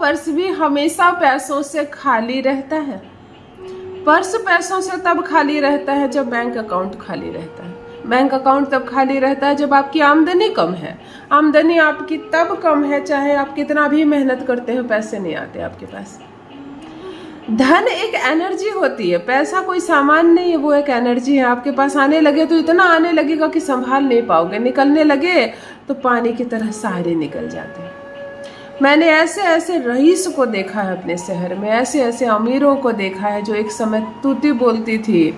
Purse भी हमेशा पैसों से खाली रहता है? पर्स पैसों से तब खाली रहता है जब बैंक अकाउंट खाली रहता है। बैंक अकाउंट तब खाली रहता है जब आपकी आमदनी कम है। आमदनी आपकी तब कम है चाहे आप कितना भी मेहनत करते हो, पैसे नहीं आते आपके पास। धन एक एनर्जी होती है, पैसा कोई सामान नहीं है, वो एक एनर्जी है। आपके पास आने लगे तो इतना आने लगेगा कि संभाल नहीं पाओगे, निकलने लगे तो पानी की तरह सारे निकल जाते हैं। मैंने ऐसे ऐसे रईस को देखा है अपने शहर में, ऐसे ऐसे अमीरों को देखा है जो एक समय तूती बोलती थी,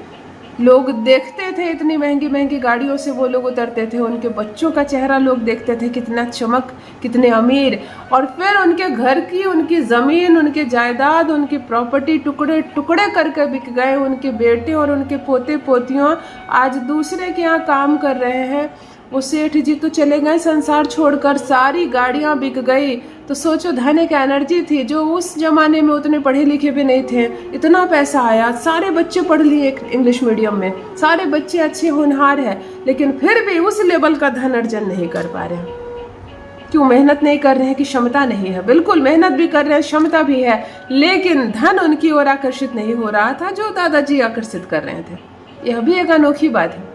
लोग देखते थे, इतनी महंगी महंगी गाड़ियों से वो लोग उतरते थे, उनके बच्चों का चेहरा लोग देखते थे कितना चमक, कितने अमीर, और फिर उनके घर की, उनकी ज़मीन, उनकी जायदाद, उनकी प्रॉपर्टी टुकड़े टुकड़े करके बिक गए। उनके बेटे और उनके पोते पोतियों आज दूसरे के यहाँ काम कर रहे हैं। वो सेठ जी तो चले गए संसार छोड़कर, सारी गाड़ियाँ बिक गई। तो सोचो, धन एक एनर्जी थी जो उस जमाने में उतने पढ़े लिखे भी नहीं थे, इतना पैसा आया, सारे बच्चे पढ़ लिए इंग्लिश मीडियम में, सारे बच्चे अच्छे होनहार हैं, लेकिन फिर भी उस लेवल का धन अर्जन नहीं कर पा रहे हैं। क्यों? मेहनत नहीं कर रहे हैं कि क्षमता नहीं है? बिल्कुल मेहनत भी कर रहे हैं, क्षमता भी है, लेकिन धन उनकी ओर आकर्षित नहीं हो रहा था जो दादाजी आकर्षित कर रहे थे। यह भी एक अनोखी बात है।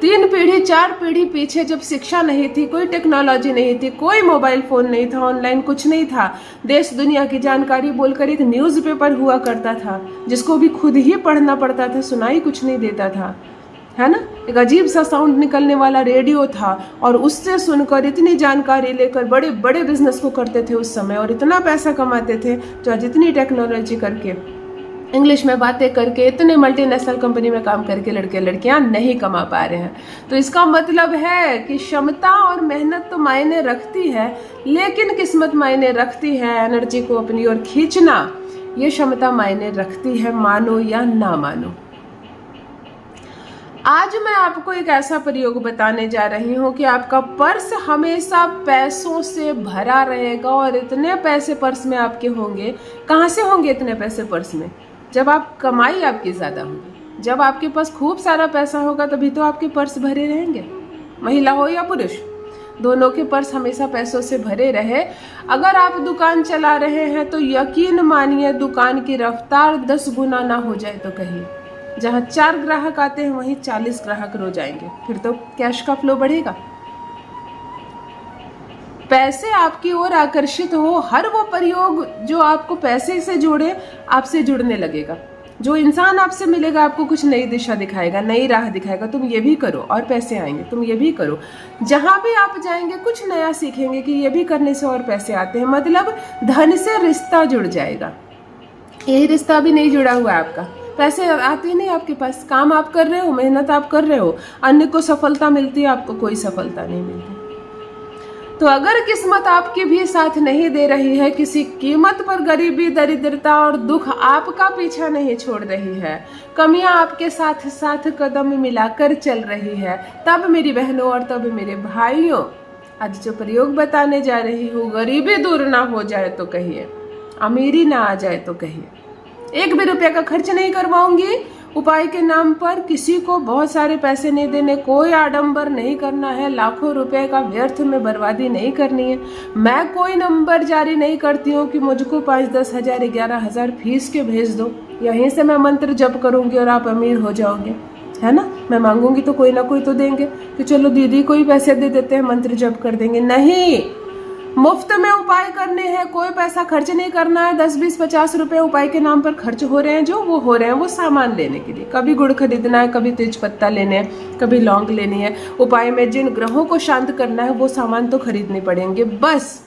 3 पीढ़ी 4 पीढ़ी पीछे जब शिक्षा नहीं थी, कोई टेक्नोलॉजी नहीं थी, कोई मोबाइल फोन नहीं था, ऑनलाइन कुछ नहीं था, देश दुनिया की जानकारी बोलकर एक न्यूज़पेपर हुआ करता था जिसको भी खुद ही पढ़ना पड़ता था, सुनाई कुछ नहीं देता था, है ना। एक अजीब सा साउंड निकलने वाला रेडियो था और उससे सुनकर इतनी जानकारी लेकर बड़े बड़े बिजनेस को करते थे उस समय, और इतना पैसा कमाते थे जो आज इतनी टेक्नोलॉजी करके, इंग्लिश में बातें करके, इतने मल्टीनेशनल कंपनी में काम करके लड़के लड़कियां नहीं कमा पा रहे हैं। तो इसका मतलब है कि क्षमता और मेहनत तो मायने रखती है, लेकिन किस्मत मायने रखती है। एनर्जी को अपनी ओर खींचना, ये क्षमता मायने रखती है, मानो या ना मानो। आज मैं आपको एक ऐसा प्रयोग बताने जा रही हूँ कि आपका पर्स हमेशा पैसों से भरा रहेगा, और इतने पैसे पर्स में आपके होंगे। कहाँ से होंगे इतने पैसे पर्स में? जब आप कमाई आपकी ज़्यादा होगी, जब आपके पास खूब सारा पैसा होगा, तभी तो आपके पर्स भरे रहेंगे। महिला हो या पुरुष, दोनों के पर्स हमेशा पैसों से भरे रहे। अगर आप दुकान चला रहे हैं तो यकीन मानिए दुकान की रफ्तार 10 गुना ना हो जाए तो कहिए। जहाँ 4 ग्राहक आते हैं वहीं 40 ग्राहक रोज आएंगे, फिर तो कैश का फ्लो बढ़ेगा। पैसे आपकी ओर आकर्षित हो, हर वो प्रयोग जो आपको पैसे से जोड़े आपसे जुड़ने लगेगा। जो इंसान आपसे मिलेगा आपको कुछ नई दिशा दिखाएगा, नई राह दिखाएगा, तुम ये भी करो और पैसे आएंगे, तुम ये भी करो। जहाँ भी आप जाएंगे कुछ नया सीखेंगे कि ये भी करने से और पैसे आते हैं, मतलब धन से रिश्ता जुड़ जाएगा। यही रिश्ता भी नहीं जुड़ा हुआ है आपका, पैसे आते ही नहीं आपके पास, काम आप कर रहे हो, मेहनत आप कर रहे हो, अन्य को सफलता मिलती है, आपको कोई सफलता नहीं मिलती। तो अगर किस्मत आपके भी साथ नहीं दे रही है, किसी कीमत पर गरीबी, दरिद्रता और दुख आपका पीछा नहीं छोड़ रही है, कमियां आपके साथ साथ कदम मिलाकर चल रही है, तब मेरी बहनों और तब मेरे भाइयों, आज जो प्रयोग बताने जा रही हूँ, गरीबी दूर ना हो जाए तो कहिए, अमीरी ना आ जाए तो कहिए। 1 भी रुपये का खर्च नहीं करवाऊंगी उपाय के नाम पर, किसी को बहुत सारे पैसे नहीं देने, कोई आडंबर नहीं करना है, लाखों रुपए का व्यर्थ में बर्बादी नहीं करनी है। मैं कोई नंबर जारी नहीं करती हूँ कि मुझको 5-10 हज़ार 11,000 फीस के भेज दो, यहीं से मैं मंत्र जप करूँगी और आप अमीर हो जाओगे, है ना। मैं मांगूंगी तो कोई ना कोई तो देंगे कि चलो दीदी को ही पैसे दे देते हैं, मंत्र जप कर देंगे। नहीं, मुफ्त में उपाय करने हैं, कोई पैसा खर्च नहीं करना है। 10, 20, 50 रुपए उपाय के नाम पर खर्च हो रहे हैं, जो वो हो रहे हैं वो सामान लेने के लिए, कभी गुड़ खरीदना है, कभी तेज पत्ता लेने हैं, कभी लौंग लेनी है। उपाय में जिन ग्रहों को शांत करना है वो सामान तो खरीदने पड़ेंगे। बस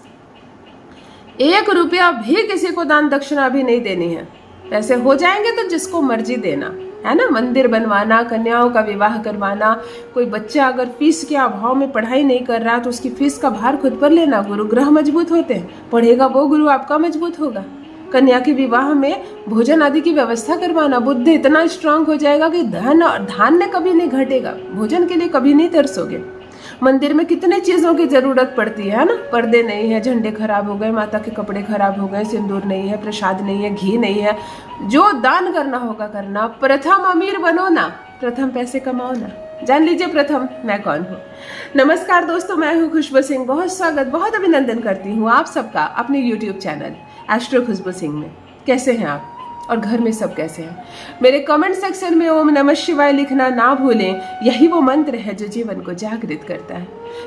1 रुपया भी किसी को दान दक्षिणा भी नहीं देनी है। पैसे हो जाएंगे तो जिसको मर्जी देना, है ना। मंदिर बनवाना, कन्याओं का विवाह करवाना, कोई बच्चा अगर फीस के अभाव में पढ़ाई नहीं कर रहा तो उसकी फीस का भार खुद पर लेना। गुरु ग्रह मजबूत होते हैं, पढ़ेगा वो गुरु आपका मजबूत होगा। कन्या के विवाह में भोजन आदि की व्यवस्था करवाना, बुद्धि इतना स्ट्रांग हो जाएगा कि धन और धान्य कभी नहीं घटेगा, भोजन के लिए कभी नहीं तरसोगे। मंदिर में कितने चीज़ों की ज़रूरत पड़ती है ना, पर्दे नहीं है, झंडे खराब हो गए, माता के कपड़े खराब हो गए, सिंदूर नहीं है, प्रसाद नहीं है, घी नहीं है, जो दान करना होगा करना। प्रथम अमीर बनो ना, प्रथम पैसे कमाओ ना। जान लीजिए प्रथम मैं कौन हूँ। नमस्कार दोस्तों, मैं हूँ खुशबू सिंह। बहुत स्वागत, बहुत अभिनंदन करती हूँ आप सबका अपने YouTube चैनल एस्ट्रो खुशबू सिंह में। कैसे हैं आप और घर में सब कैसे हैं? मेरे कमेंट सेक्शन में ओम नमः शिवाय लिखना ना भूलें। यही वो मंत्र है जो जीवन को जागृत करता है,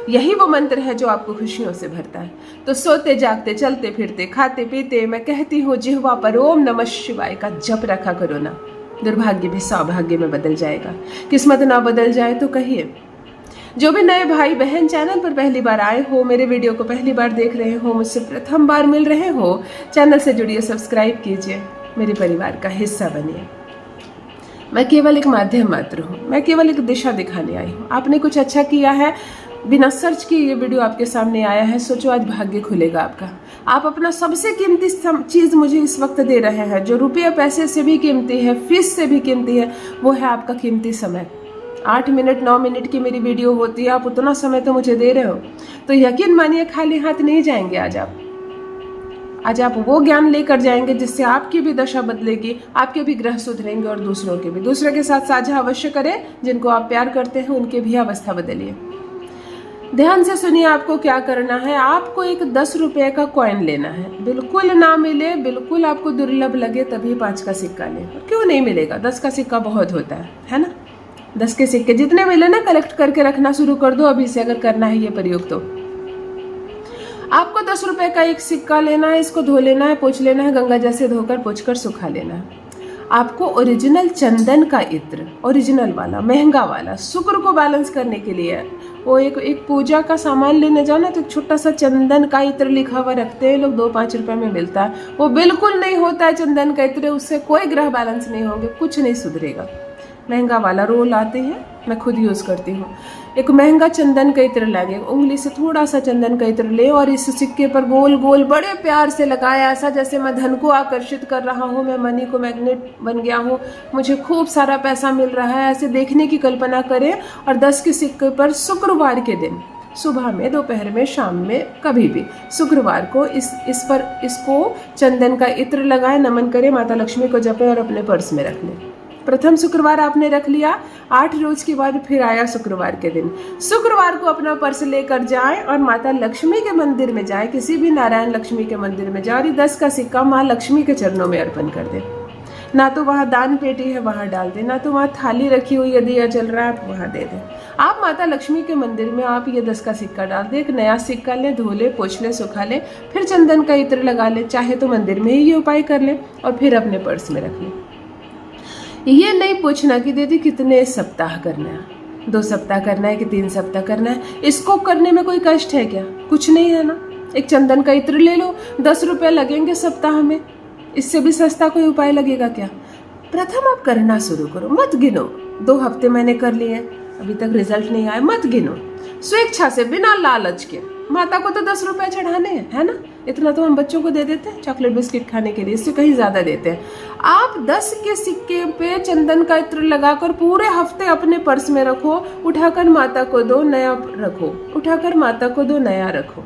यही वो मंत्र है जो आपको खुशियों से भरता है। तो सोते जागते, चलते फिरते, खाते पीते मैं कहती हूँ जिह्वा पर ओम नमः शिवाय का जप रखा करो ना। दुर्भाग्य भी सौभाग्य में बदल जाएगा। किस्मत ना बदल जाए तो कहिए। जो भी नए भाई बहन चैनल पर पहली बार आए हो, मेरे वीडियो को पहली बार देख रहे हो, मुझसे प्रथम बार मिल रहे हो, चैनल से जुड़िए, सब्सक्राइब कीजिए, मेरे परिवार का हिस्सा बनिए। मैं केवल एक माध्यम मात्र हूँ, मैं केवल एक दिशा दिखाने आई हूँ। आपने कुछ अच्छा किया है, बिना सर्च किए ये वीडियो आपके सामने आया है, सोचो आज भाग्य खुलेगा आपका। आप अपना सबसे कीमती चीज़ मुझे इस वक्त दे रहे हैं, जो रुपये पैसे से भी कीमती है, फीस से भी कीमती है, वो है आपका कीमती समय। 8 मिनट 9 मिनट की मेरी वीडियो होती है, आप उतना समय तो मुझे दे रहे हो, तो यकीन मानिए खाली हाथ नहीं जाएंगे। आज आप वो ज्ञान लेकर जाएंगे जिससे आपकी भी दशा बदलेगी, आपके भी ग्रह सुधरेंगे और दूसरों के भी। दूसरे के साथ साझा अवश्य करें, जिनको आप प्यार करते हैं उनके भी अवस्था बदलिए। ध्यान से सुनिए, आपको क्या करना है। आपको एक 10 रुपये का कॉइन लेना है। बिल्कुल ना मिले, बिल्कुल आपको दुर्लभ लगे तभी 5 का सिक्का लें। क्यों नहीं मिलेगा? 10 का सिक्का बहुत होता है ना। 10 के सिक्के जितने मिले ना, कलेक्ट करके रखना शुरू कर दो अभी से, अगर करना है ये प्रयोग। तो आपको 10 रुपए का एक सिक्का लेना है, इसको धो लेना है, पोंछ लेना है, गंगा जल से धोकर पोंछकर सुखा लेना है। आपको ओरिजिनल चंदन का इत्र, ओरिजिनल वाला, महंगा वाला, शुक्र को बैलेंस करने के लिए वो एक पूजा का सामान लेने जाओ ना, तो एक छोटा सा चंदन का इत्र लिखा हुआ रखते हैं लोग, 2-5 रुपए में मिलता है। वो बिल्कुल नहीं होता है चंदन का इत्र, उससे कोई ग्रह बैलेंस नहीं होंगे, कुछ नहीं सुधरेगा। महंगा वाला रोल आते हैं, मैं खुद यूज़ करती हूँ। एक महंगा चंदन का इत्र लेंगे, उंगली से थोड़ा सा चंदन का इत्र ले और इस सिक्के पर गोल गोल बड़े प्यार से लगाया, ऐसा जैसे मैं धन को आकर्षित कर रहा हूँ, मैं मनी को मैग्नेट बन गया हूँ, मुझे खूब सारा पैसा मिल रहा है, ऐसे देखने की कल्पना करें। और 10 के सिक्के पर शुक्रवार के दिन सुबह में, दोपहर में, शाम में, कभी भी शुक्रवार को इसको चंदन का इत्र लगाए, नमन करें, माता लक्ष्मी को जपें और अपने पर्स में रख लें। प्रथम शुक्रवार आपने रख लिया, 8 रोज के बाद फिर आया शुक्रवार के दिन। शुक्रवार को अपना पर्स लेकर जाएं और माता लक्ष्मी के मंदिर में जाएं, किसी भी नारायण लक्ष्मी के मंदिर में जाओ, 10 का सिक्का माँ लक्ष्मी के चरणों में अर्पण कर दें। ना तो वहाँ दान पेटी है वहाँ डाल दें, ना तो वहाँ थाली रखी हुई यदि यह चल रहा है आप वहाँ दे दें। आप माता लक्ष्मी के मंदिर में आप ये 10 का सिक्का डाल दें, एक नया सिक्का लें, धो लें, पोंछ लें, सुखा लें, फिर चंदन का इत्र लगा लें, चाहे तो मंदिर में ही ये उपाय कर लें और फिर अपने पर्स में रख लें। ये नहीं पूछना कि दीदी कितने सप्ताह करना है, 2 सप्ताह करना है कि 3 सप्ताह करना है, इसको करने में कोई कष्ट है क्या? कुछ नहीं है ना। एक चंदन का इत्र ले लो, 10 रुपये लगेंगे सप्ताह में, इससे भी सस्ता कोई उपाय लगेगा क्या? प्रथम आप करना शुरू करो, मत गिनो 2 हफ्ते मैंने कर लिए अभी तक रिजल्ट नहीं आया, मत गिनो। स्वेच्छा से, बिना लालच के। माता को तो 10 रुपये चढ़ाने हैं, है ना, इतना तो हम बच्चों को दे देते हैं चॉकलेट बिस्किट खाने के लिए, इससे कहीं ज़्यादा देते हैं। आप 10 के सिक्के पे चंदन का इत्र लगाकर पूरे हफ्ते अपने पर्स में रखो, उठाकर माता को दो, नया रखो, उठाकर माता को दो, नया रखो।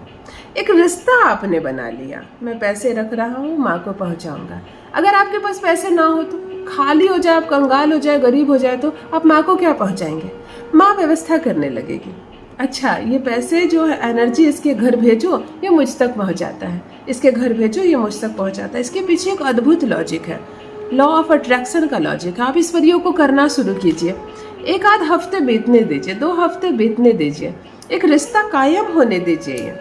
एक रिश्ता आपने बना लिया, मैं पैसे रख रहा हूँ, माँ को पहुँचाऊँगा। अगर आपके पास पैसे ना हो तो खाली हो जाए, आप कंगाल हो जाए, गरीब हो जाए, तो आप माँ को क्या पहुँचाएंगे? माँ व्यवस्था करने लगेगी। अच्छा, ये पैसे जो है, एनर्जी इसके घर भेजो, ये मुझ तक पहुंच जाता है, इसके घर भेजो, ये मुझ तक पहुंच जाता है। इसके पीछे एक अद्भुत लॉजिक है, लॉ ऑफ अट्रैक्शन का लॉजिक है। आप इस प्रयोग को करना शुरू कीजिए, 1-8 हफ्ते बीतने दीजिए, 2 हफ्ते बीतने दीजिए, एक रिश्ता कायम होने दीजिए,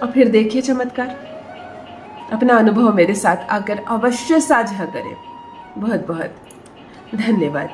और फिर देखिए चमत्कार। अपना अनुभव मेरे साथ आकर अवश्य साझा करें। बहुत बहुत धन्यवाद।